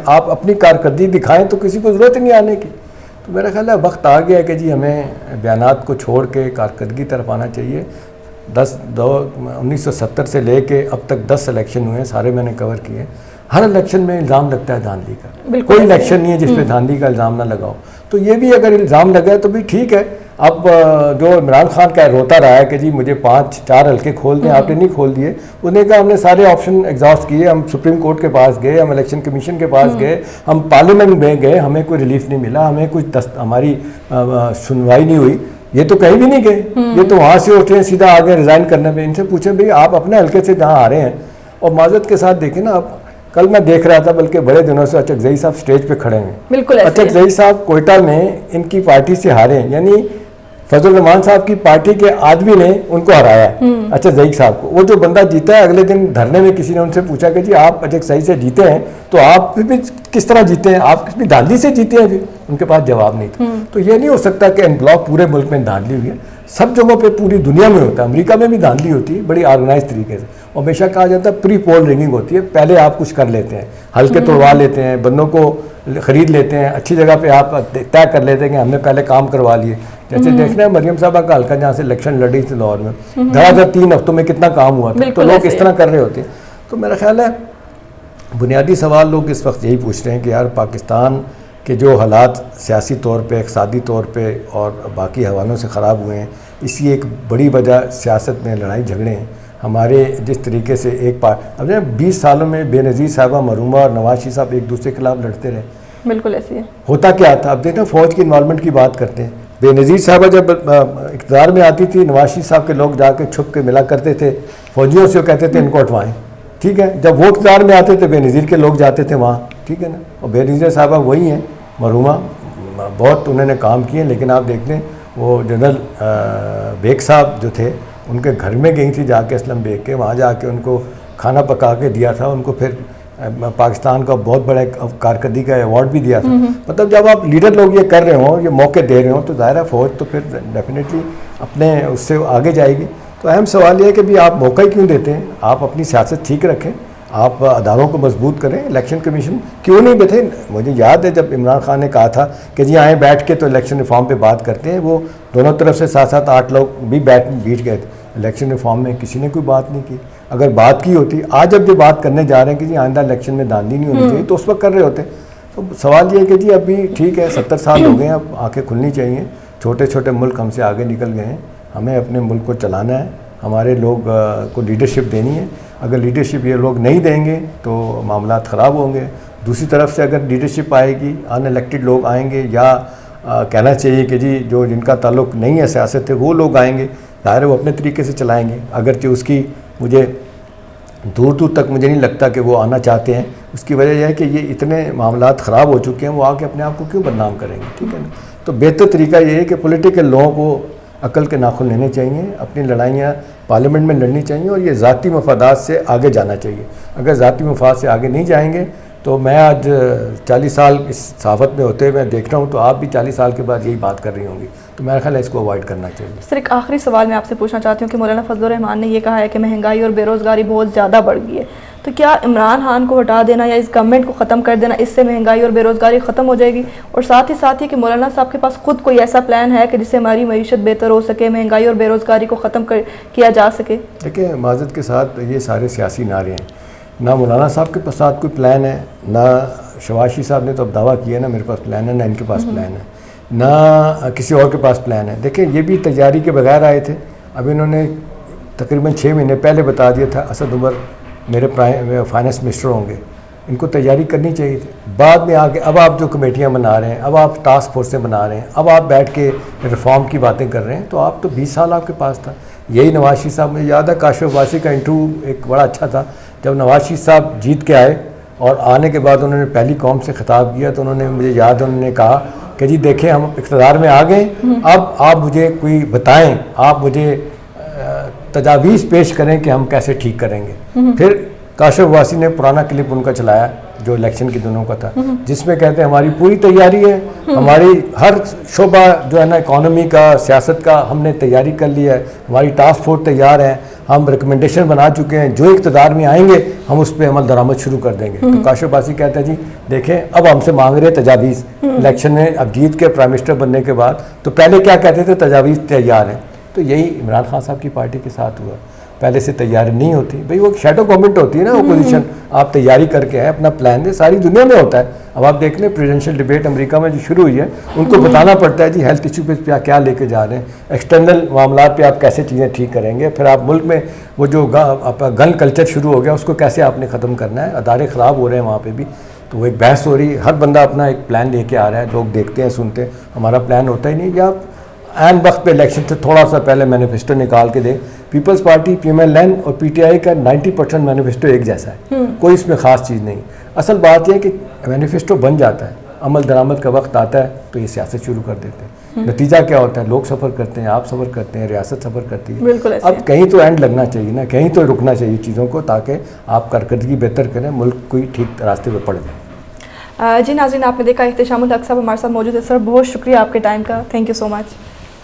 آپ اپنی کارکردگی دکھائیں تو کسی کو ضرورت ہی نہیں آنے کی. تو میرا خیال ہے وقت آ گیا ہے کہ جی ہمیں بیانات کو چھوڑ کے کارکردگی طرف آنا چاہیے. 1970 سے لے کے اب تک 10 الیکشن ہوئے ہیں, سارے میں نے کور کیے. ہر الیکشن میں الزام لگتا ہے دھاندلی کا, کوئی الیکشن نہیں ہے جس پہ دھاندلی کا الزام نہ لگاؤ. تو یہ بھی اگر الزام لگا ہے تو بھی ٹھیک ہے. اب جو عمران خان کا روتا رہا ہے کہ جی مجھے 4 حلقے کھول دیں, آپ نے نہیں کھول دیے. انہوں نے کہا ہم نے سارے آپشن ایگزاسٹ کیے, ہم سپریم کورٹ کے پاس گئے, ہم الیکشن کمیشن کے پاس گئے, ہم پارلیمنٹ میں گئے, ہمیں کوئی ریلیف نہیں ملا, ہمیں کچھ ہماری سنوائی نہیں ہوئی. یہ تو کہیں بھی نہیں گئے, یہ تو وہاں سے اٹھے سیدھا آگے ریزائن کرنے پہ. ان سے پوچھیں بھئی آپ اپنے حلقے سے جہاں آ رہے ہیں, اور معذرت کے ساتھ دیکھیں نا, آپ کل میں دیکھ رہا تھا بلکہ بڑے دنوں سے اچکزئی صاحب سٹیج پہ کھڑے ہیں. بالکل اچکزئی صاحب کوئٹہ میں ان کی پارٹی سے ہارے ہیں, یعنی فضل الرحمان صاحب کی پارٹی کے آدمی نے ان کو ہرایا ہے اچکزئی صاحب کو. وہ جو بندہ جیتا ہے, اگلے دن دھرنے میں کسی نے ان سے پوچھا کہ جی آپ اچکزئی سے جیتے ہیں تو آپ بھی کس طرح جیتے ہیں, آپ کس بھی دھاندلی سے جیتے ہیں؟ پھر ان کے پاس جواب نہیں تھا. تو یہ نہیں ہو سکتا کہ ان بلاک پورے ملک میں دھاندلی ہوئی ہے. سب جگہوں پہ پوری دنیا میں ہوتا ہے, امریکہ میں بھی دھاندلی ہوتی ہے بڑی آرگنائز طریقے سے. اور ہمیشہ کہا جاتا ہے پری پول رنگنگ ہوتی ہے, پہلے آپ کچھ کر لیتے ہیں, حلقے توڑوا لیتے ہیں, بندوں کو خرید لیتے ہیں, اچھی جگہ پہ آپ طے کر لیتے ہیں کہ ہم نے پہلے کام کروا لیے. جیسے دیکھنا ہے مریم صاحبہ کا حلقہ جہاں سے الیکشن لڑی تھی لاہور میں, دھڑا دھڑ 3 ہفتوں میں کتنا کام ہوا تھا. تو لوگ اس طرح کر رہے ہوتے ہیں. تو میرا خیال ہے بنیادی سوال لوگ اس وقت یہی پوچھ رہے ہیں کہ یار پاکستان کے جو حالات سیاسی طور پہ, اقتصادی طور پہ اور باقی حوالوں سے خراب ہوئے ہیں, اسی ایک بڑی وجہ سیاست میں لڑائی جھگڑے ہیں. ہمارے جس طریقے سے اب 20 سالوں میں بے نظیر صاحبہ مرحومہ اور نواز شریف صاحب ایک دوسرے کے خلاف لڑتے رہے. بالکل ایسے ہے. ہوتا کیا تھا, اب دیکھیں فوج کی انوالومنٹ کی بات کرتے ہیں. بے نظیر صاحبہ جب اقتدار میں آتی تھی, نواز شریف صاحب کے لوگ جا کے چھپ کے ملا کرتے تھے فوجیوں سے, وہ کہتے تھے ان کو ہٹوائیں, ٹھیک ہے. جب وہ اقتدار میں آتے تھے بے نظیر کے لوگ جاتے تھے وہاں, ٹھیک ہے نا. اور بے نظیر صاحبہ وہی ہیں مرحومہ, بہت انہوں نے کام کیے. لیکن آپ دیکھ لیں وہ جنرل بیگ صاحب جو تھے, ان کے گھر میں گئی تھی جا کے اسلم بیگ کے, وہاں جا کے ان کو کھانا پکا کے دیا تھا. ان کو پھر پاکستان کا بہت بڑا کارکردگی کا ایوارڈ بھی دیا تھا. مطلب جب آپ لیڈر لوگ یہ کر رہے ہوں, یہ موقع دے رہے ہوں, تو ظاہر ہے فوج تو پھر ڈیفینیٹلی اپنے اس سے آگے جائے گی. تو اہم سوال یہ ہے کہ بھی آپ موقع ہی کیوں دیتے ہیں؟ آپ اپنی سیاست ٹھیک رکھیں, آپ اداروں کو مضبوط کریں. الیکشن کمیشن کیوں نہیں بیٹھے؟ مجھے یاد ہے جب عمران خان نے کہا تھا کہ جی آئیں بیٹھ کے تو الیکشن ریفارم پہ بات کرتے ہیں, وہ دونوں طرف سے 7 8 لوگ بھی بیٹھ گئے تھے. الیکشن ریفارم میں کسی نے کوئی بات نہیں کی. اگر بات کی ہوتی, آج جب جو بات کرنے جا رہے ہیں کہ جی آئندہ الیکشن میں دھاندلی نہیں ہونی چاہیے, تو اس وقت کر رہے ہوتے. تو سوال یہ ہے کہ جی ابھی ٹھیک ہے 70 سال ہو گئے ہیں, اب آنکھیں کھلنی چاہیے. چھوٹے چھوٹے ملک ہم سے آگے نکل گئے ہیں, ہمیں اپنے ملک کو چلانا ہے, ہمارے لوگ کو لیڈرشپ دینی ہے. اگر لیڈرشپ یہ لوگ نہیں دیں گے تو معاملات خراب ہوں گے. دوسری طرف سے اگر لیڈرشپ آئے گی, ان الیکٹڈ لوگ آئیں گے, یا کہنا چاہیے کہ جی جو جن کا تعلق نہیں ہے سیاست سے وہ لوگ آئیں گے, ظاہر وہ اپنے طریقے سے چلائیں گے. اگرچہ اس کی مجھے دور تک مجھے نہیں لگتا کہ وہ آنا چاہتے ہیں. اس کی وجہ یہ ہے کہ یہ اتنے معاملات خراب ہو چکے ہیں, وہ آ کے اپنے آپ کو کیوں بدنام کریں گے, ٹھیک ہے نا. تو بہتر طریقہ یہ ہے کہ پولیٹیکل لوگوں کو عقل کے ناخن لینے چاہیے, اپنی لڑائیاں پارلیمنٹ میں لڑنی چاہیے, اور یہ ذاتی مفادات سے آگے جانا چاہیے. اگر ذاتی مفاد سے آگے نہیں جائیں گے تو میں آج 40 سال اس صحافت میں ہوتے ہوئے میں دیکھ رہا ہوں, تو آپ بھی 40 سال کے بعد یہی بات کر رہی ہوں گی. تو میرا خیال ہے اس کو اوائڈ کرنا چاہیے. سر ایک آخری سوال میں آپ سے پوچھنا چاہتی ہوں کہ مولانا فضل الرحمان نے یہ کہا ہے کہ مہنگائی اور بے روزگاری بہت زیادہ بڑھ گئی ہے, تو کیا عمران خان کو ہٹا دینا یا اس گورنمنٹ کو ختم کر دینا, اس سے مہنگائی اور بے روزگاری ختم ہو جائے گی؟ اور ساتھ ہی کہ مولانا صاحب کے پاس خود کوئی ایسا پلان ہے کہ جس سے ہماری معیشت بہتر ہو سکے, مہنگائی اور بے روزگاری کو ختم کیا جا سکے؟ دیکھیں معذرت کے ساتھ یہ سارے سیاسی نعرے ہیں. نہ مولانا صاحب کے ساتھ کوئی پلان ہے, نہ شواشی صاحب نے تو اب دعویٰ کیا ہے نا میرے پاس پلان ہے, نہ ان کے پاس پلان ہے, نہ کسی اور کے پاس پلان ہے. دیکھیں یہ بھی تیاری کے بغیر آئے تھے. اب انہوں نے تقریباً 6 مہینے پہلے بتا دیا تھا اسد عمر میرے فائنانس منسٹر ہوں گے. ان کو تیاری کرنی چاہیے تھی. بعد میں آگے اب آپ جو کمیٹیاں بنا رہے ہیں, اب آپ ٹاسک فورسیں بنا رہے ہیں, اب آپ بیٹھ کے ریفارم کی باتیں کر رہے ہیں, تو آپ تو 20 سال آپ کے پاس تھا. یہی نواز شریف صاحب, مجھے یاد ہے کاشف عباسی کا انٹرویو ایک بڑا اچھا تھا. جب نواز شریف صاحب جیت کے آئے اور آنے کے بعد انہوں نے پہلی قوم سے خطاب کیا, تو انہوں نے مجھے یاد ہے انہوں نے کہا کہ جی دیکھیں ہم اقتدار میں آ گئے, اب آپ مجھے کوئی بتائیں, آپ مجھے تجاویز پیش کریں کہ ہم کیسے ٹھیک کریں گے. پھر کاشف عباسی نے پرانا کلپ ان کا چلایا جو الیکشن کے دنوں کا تھا, جس میں کہتے ہیں ہماری پوری تیاری ہے, ہماری ہر شعبہ جو ہے نا اکانومی کا, سیاست کا, ہم نے تیاری کر لی ہے, ہماری ٹاسک فورس تیار ہے, ہم ریکمنڈیشن بنا چکے ہیں, جو اقتدار میں آئیں گے ہم اس پہ عمل درآمد شروع کر دیں گے. تو کاشف عباسی کہتا ہے جی دیکھیں اب ہم سے مانگ رہے تجاویز الیکشن میں, اب جیت کے پرائم منسٹر بننے کے بعد, تو پہلے کیا کہتے تھے تجاویز تیار ہیں. تو یہی عمران خان صاحب کی پارٹی کے ساتھ ہوا, پہلے سے تیاری نہیں ہوتی. بھئی وہ شیڈو گورنمنٹ ہوتی ہے نا اپوزیشن, آپ تیاری کر کے آئے, اپنا پلان دیں, ساری دنیا میں ہوتا ہے. اب آپ دیکھ لیں پریزیڈنشیل ڈیبیٹ امریکہ میں جو شروع ہوئی ہے, ان کو بتانا پڑتا ہے جی ہیلتھ ایشو پہ کیا لے کے جا رہے ہیں, ایکسٹرنل معاملات پہ آپ کیسے چیزیں ٹھیک کریں گے, پھر آپ ملک میں وہ جو گن کلچر شروع ہو گیا اس کو کیسے آپ نے ختم کرنا ہے, ادارے خراب ہو رہے ہیں وہاں پہ بھی. تو وہ ایک بحث ہو رہی ہے, ہر بندہ اپنا ایک پلان لے کے آ رہا ہے, لوگ دیکھتے ہیں سنتے ہیں, ہمارا پلان ہوتا ہی نہیں. یا عین وقت پہ الیکشن سے تھوڑا سا پہلے مینیفیسٹو نکال کے دیں. Peoples Party, P M L N اور پی ٹی آئی کا 90% مینیفیسٹو ایک جیسا ہے, کوئی اس میں خاص چیز نہیں. اصل بات یہ ہے کہ مینیفیسٹو بن جاتا ہے, عمل درآمد کا وقت آتا ہے تو یہ سیاست شروع کر دیتے ہیں. نتیجہ کیا ہوتا ہے, لوگ سفر کرتے ہیں, آپ سفر کرتے ہیں, ریاست سفر کرتی ہے. بالکل ایسے اب کہیں تو اینڈ لگنا چاہیے نا, کہیں تو رکنا چاہیے چیزوں کو, تاکہ آپ کارکردگی بہتر کریں, ملک کوئی ٹھیک راستے پہ پڑ جائے. جی ناظرین, آپ نے دیکھا احتشام الحق صاحب ہمارے ساتھ موجود ہے. سر بہت شکریہ آپ کے ٹائم کا, تھینک یو سو مچ.